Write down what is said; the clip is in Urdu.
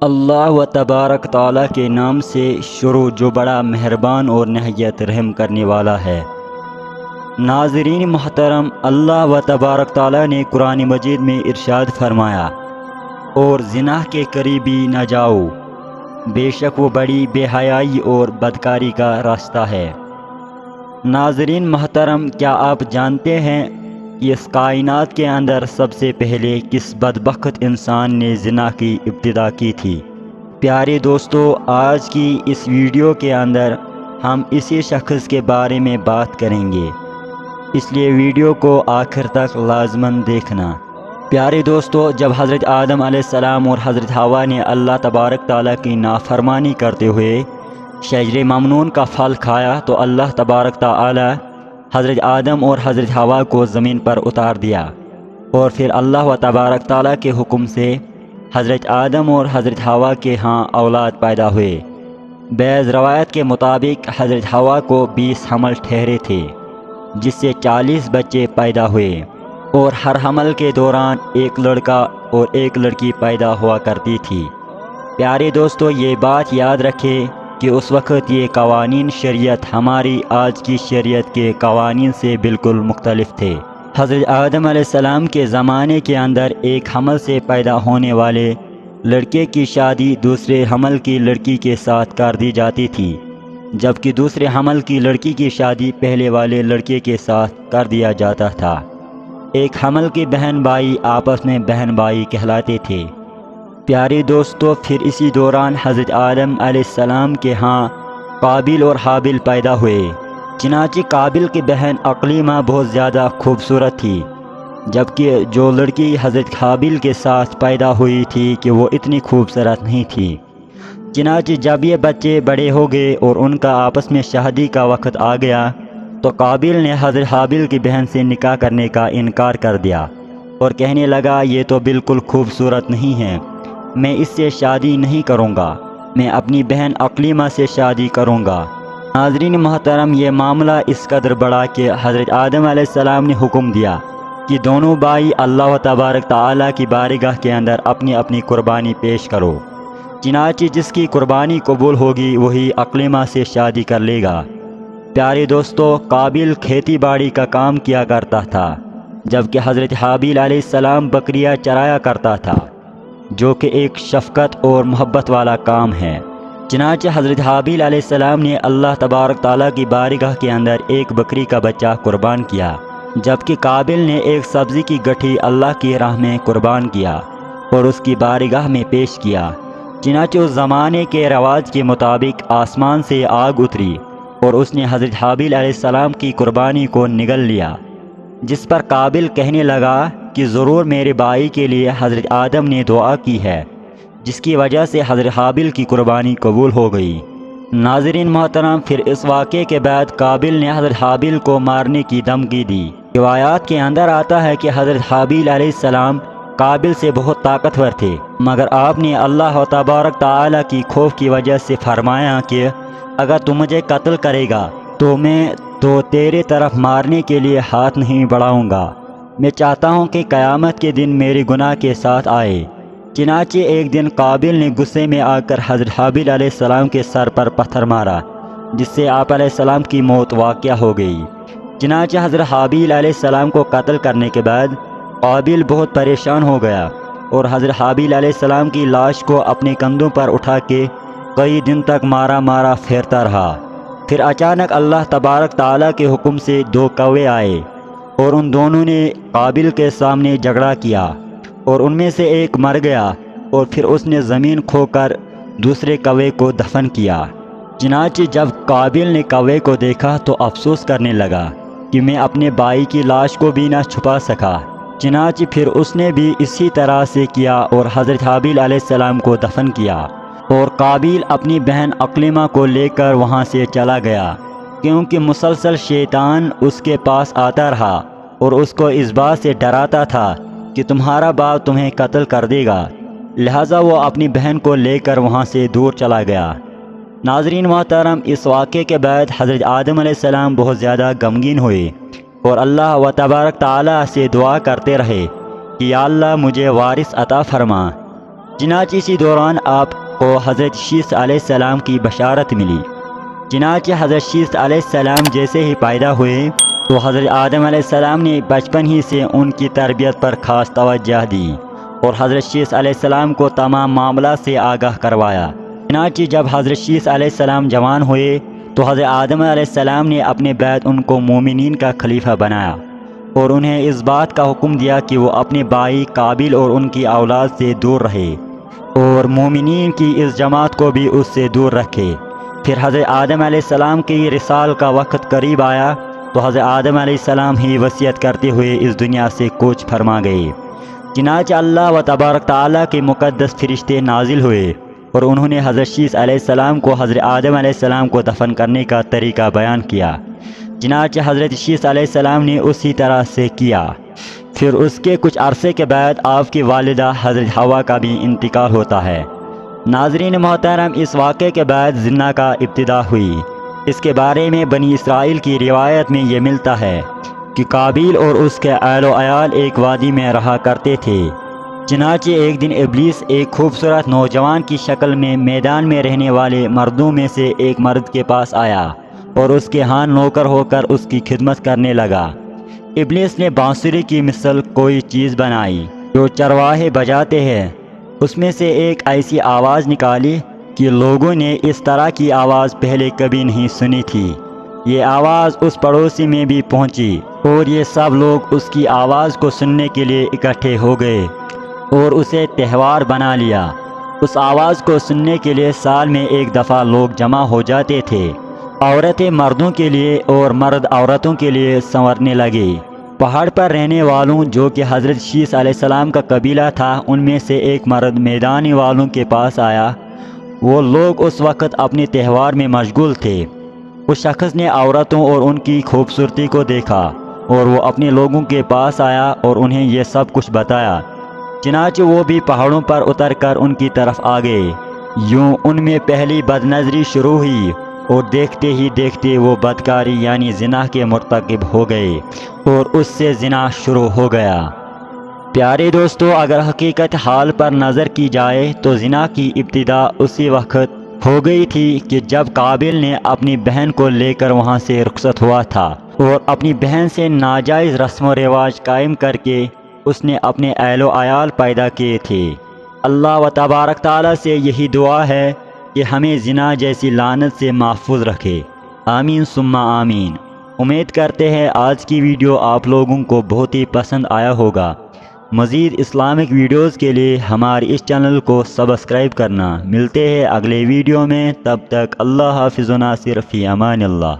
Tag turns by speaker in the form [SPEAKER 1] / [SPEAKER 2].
[SPEAKER 1] اللہ و تبارک تعالیٰ کے نام سے شروع جو بڑا مہربان اور نہایت رحم کرنے والا ہے۔ ناظرین محترم، اللہ و تبارک تعالیٰ نے قرآن مجید میں ارشاد فرمایا، اور زنا کے قریبی نہ جاؤ، بے شک وہ بڑی بے حیائی اور بدکاری کا راستہ ہے۔ ناظرین محترم، کیا آپ جانتے ہیں کہ اس کائنات کے اندر سب سے پہلے کس بدبخت انسان نے زنا کی ابتدا کی تھی؟ پیارے دوستو، آج کی اس ویڈیو کے اندر ہم اسی شخص کے بارے میں بات کریں گے، اس لیے ویڈیو کو آخر تک لازماً دیکھنا۔ پیارے دوستو، جب حضرت آدم علیہ السلام اور حضرت حوا نے اللہ تبارک تعالیٰ کی نافرمانی کرتے ہوئے شجر ممنون کا پھل کھایا تو اللہ تبارک تعالیٰ حضرت آدم اور حضرت حوا کو زمین پر اتار دیا، اور پھر اللہ و تبارک تعالیٰ کے حکم سے حضرت آدم اور حضرت حوا کے ہاں اولاد پیدا ہوئے۔ بعض روایت کے مطابق حضرت حوا کو 20 حمل ٹھہرے تھے، جس سے 40 بچے پیدا ہوئے، اور ہر حمل کے دوران ایک لڑکا اور ایک لڑکی پیدا ہوا کرتی تھی۔ پیارے دوستو، یہ بات یاد رکھیں کہ اس وقت یہ قوانین شریعت ہماری آج کی شریعت کے قوانین سے بالکل مختلف تھے۔ حضرت آدم علیہ السلام کے زمانے کے اندر ایک حمل سے پیدا ہونے والے لڑکے کی شادی دوسرے حمل کی لڑکی کے ساتھ کر دی جاتی تھی، جبکہ دوسرے حمل کی لڑکی کی شادی پہلے والے لڑکے کے ساتھ کر دیا جاتا تھا۔ ایک حمل کی بہن بھائی آپس میں بہن بھائی کہلاتے تھے۔ پیارے دوستو، پھر اسی دوران حضرت آدم علیہ السلام کے ہاں قابل اور حابل پیدا ہوئے۔ چنانچہ قابل کی بہن اقلیمہ بہت زیادہ خوبصورت تھی، جبکہ جو لڑکی حضرت حابل کے ساتھ پیدا ہوئی تھی کہ وہ اتنی خوبصورت نہیں تھی۔ چنانچہ جب یہ بچے بڑے ہو گئے اور ان کا آپس میں شادی کا وقت آ گیا تو قابل نے حضرت حابل کی بہن سے نکاح کرنے کا انکار کر دیا اور کہنے لگا، یہ تو بالکل خوبصورت نہیں ہے، میں اس سے شادی نہیں کروں گا، میں اپنی بہن اقلیمہ سے شادی کروں گا۔ ناظرین محترم، یہ معاملہ اس قدر بڑا کہ حضرت آدم علیہ السلام نے حکم دیا کہ دونوں بھائی اللہ و تبارک تعالیٰ کی بارگاہ کے اندر اپنی اپنی قربانی پیش کرو۔ چنانچہ جس کی قربانی قبول ہوگی وہی اقلیمہ سے شادی کر لے گا۔ پیارے دوستو، قابل کھیتی باڑی کا کام کیا کرتا تھا، جبکہ حضرت حابیل علیہ السلام بکریاں چرایا کرتا تھا، جو کہ ایک شفقت اور محبت والا کام ہے۔ چنانچہ حضرت حابیل علیہ السلام نے اللہ تبارک تعالیٰ کی بارگاہ کے اندر ایک بکری کا بچہ قربان کیا، جبکہ قابل نے ایک سبزی کی گٹھی اللہ کی راہ میں قربان کیا اور اس کی بارگاہ میں پیش کیا۔ چنانچہ اس زمانے کے رواج کے مطابق آسمان سے آگ اتری اور اس نے حضرت حابیل علیہ السلام کی قربانی کو نگل لیا، جس پر قابل کہنے لگا کہ ضرور میرے بھائی کے لیے حضرت آدم نے دعا کی ہے، جس کی وجہ سے حضرت حابیل کی قربانی قبول ہو گئی۔ ناظرین محترم، پھر اس واقعے کے بعد قابل نے حضرت حابیل کو مارنے کی دھمکی دی۔ روایات کے اندر آتا ہے کہ حضرت حابیل علیہ السلام قابل سے بہت طاقتور تھے، مگر آپ نے اللہ تبارک تعالیٰ کی خوف کی وجہ سے فرمایا کہ اگر تو مجھے قتل کرے گا تو میں تیرے طرف مارنے کے لیے ہاتھ نہیں بڑھاؤں گا، میں چاہتا ہوں کہ قیامت کے دن میرے گناہ کے ساتھ آئے۔ چنانچہ ایک دن قابل نے غصے میں آ کر حضرت حابیل علیہ السلام کے سر پر پتھر مارا، جس سے آپ علیہ السلام کی موت واقع ہو گئی۔ چنانچہ حضرت حابیل علیہ السلام کو قتل کرنے کے بعد قابل بہت پریشان ہو گیا اور حضرت حابیل علیہ السلام کی لاش کو اپنے کندھوں پر اٹھا کے کئی دن تک مارا مارا پھیرتا رہا۔ پھر اچانک اللہ تبارک تعالیٰ کے حکم سے 2 کوے آئے اور ان دونوں نے قابل کے سامنے جھگڑا کیا اور ان میں سے ایک مر گیا، اور پھر اس نے زمین کھو کر دوسرے کوے کو دفن کیا۔ چنانچہ جب قابل نے کوے کو دیکھا تو افسوس کرنے لگا کہ میں اپنے بھائی کی لاش کو بھی نہ چھپا سکا۔ چنانچہ پھر اس نے بھی اسی طرح سے کیا اور حضرت حابیل علیہ السلام کو دفن کیا، اور قابل اپنی بہن اقلیمہ کو لے کر وہاں سے چلا گیا، کیونکہ مسلسل شیطان اس کے پاس آتا رہا اور اس کو اس بات سے ڈراتا تھا کہ تمہارا باپ تمہیں قتل کر دے گا، لہٰذا وہ اپنی بہن کو لے کر وہاں سے دور چلا گیا۔ ناظرین محترم، اس واقعے کے بعد حضرت آدم علیہ السلام بہت زیادہ غمگین ہوئے اور اللہ و تبارک تعالیٰ سے دعا کرتے رہے کہ یا اللہ مجھے وارث عطا فرما۔ چنانچہ اسی دوران آپ کو حضرت شیث علیہ السلام کی بشارت ملی۔ چنانچہ حضرت شیث علیہ السلام جیسے ہی پیدا ہوئے تو حضرت آدم علیہ السلام نے بچپن ہی سے ان کی تربیت پر خاص توجہ دی اور حضرت شیث علیہ السلام کو تمام معاملات سے آگاہ کروایا۔ چنانچہ جب حضرت شیث علیہ السلام جوان ہوئے تو حضرت آدم علیہ السلام نے اپنے بعد ان کو مومنین کا خلیفہ بنایا اور انہیں اس بات کا حکم دیا کہ وہ اپنے بھائی قابیل اور ان کی اولاد سے دور رہے اور مومنین کی اس جماعت کو بھی اس سے دور رکھے۔ پھر حضرت آدم علیہ السلام کی رسال کا وقت قریب آیا تو حضرت آدم علیہ السلام ہی وصیت کرتے ہوئے اس دنیا سے کوچ فرما گئے۔ چنانچہ اللہ و تبارک تعالیٰ کے مقدس فرشتے نازل ہوئے اور انہوں نے حضرت شیث علیہ السلام کو حضرت آدم علیہ السلام کو دفن کرنے کا طریقہ بیان کیا۔ چنانچہ حضرت شیث علیہ السلام نے اسی طرح سے کیا۔ پھر اس کے کچھ عرصے کے بعد آپ کی والدہ حضرت حوا کا بھی انتقال ہوتا ہے۔ ناظرین محترم، اس واقعے کے بعد زنا کا ابتدا ہوئی۔ اس کے بارے میں بنی اسرائیل کی روایت میں یہ ملتا ہے کہ قابیل اور اس کے اہل و عیال ایک وادی میں رہا کرتے تھے۔ چنانچہ ایک دن ابلیس ایک خوبصورت نوجوان کی شکل میں میدان میں رہنے والے مردوں میں سے ایک مرد کے پاس آیا اور اس کے ہاں نوکر ہو کر اس کی خدمت کرنے لگا۔ ابلیس نے بانسری کی مثل کوئی چیز بنائی جو چرواہے بجاتے ہیں۔ اس میں سے ایک ایسی آواز نکالی کہ لوگوں نے اس طرح کی آواز پہلے کبھی نہیں سنی تھی۔ یہ آواز اس پڑوسی میں بھی پہنچی اور یہ سب لوگ اس کی آواز کو سننے کے لیے اکٹھے ہو گئے اور اسے تہوار بنا لیا۔ اس آواز کو سننے کے لیے سال میں ایک دفعہ لوگ جمع ہو جاتے تھے۔ عورتیں مردوں کے لیے اور مرد عورتوں کے لیے سنورنے لگے۔ پہاڑ پر رہنے والوں جو کہ حضرت شیث علیہ السلام کا قبیلہ تھا، ان میں سے ایک مرد میدانی والوں کے پاس آیا۔ وہ لوگ اس وقت اپنے تہوار میں مشغول تھے۔ اس شخص نے عورتوں اور ان کی خوبصورتی کو دیکھا اور وہ اپنے لوگوں کے پاس آیا اور انہیں یہ سب کچھ بتایا۔ چنانچہ وہ بھی پہاڑوں پر اتر کر ان کی طرف آ گئے۔ یوں ان میں پہلی بد نظری شروع ہوئی اور دیکھتے ہی دیکھتے وہ بدکاری یعنی زنا کے مرتکب ہو گئے اور اس سے زنا شروع ہو گیا۔ پیارے دوستو، اگر حقیقت حال پر نظر کی جائے تو زنا کی ابتدا اسی وقت ہو گئی تھی کہ جب قابیل نے اپنی بہن کو لے کر وہاں سے رخصت ہوا تھا اور اپنی بہن سے ناجائز رسم و رواج قائم کر کے اس نے اپنے اہل و عیال پیدا کیے تھے۔ اللہ و تبارک تعالیٰ سے یہی دعا ہے کہ ہمیں زنا جیسی لعنت سے محفوظ رکھے۔ آمین ثم آمین۔ امید کرتے ہیں آج کی ویڈیو آپ لوگوں کو بہت ہی پسند آیا ہوگا۔ مزید اسلامک ویڈیوز کے لیے ہمارے اس چینل کو سبسکرائب کرنا۔ ملتے ہیں اگلے ویڈیو میں، تب تک اللہ حافظ و ناصر، فی امان اللہ۔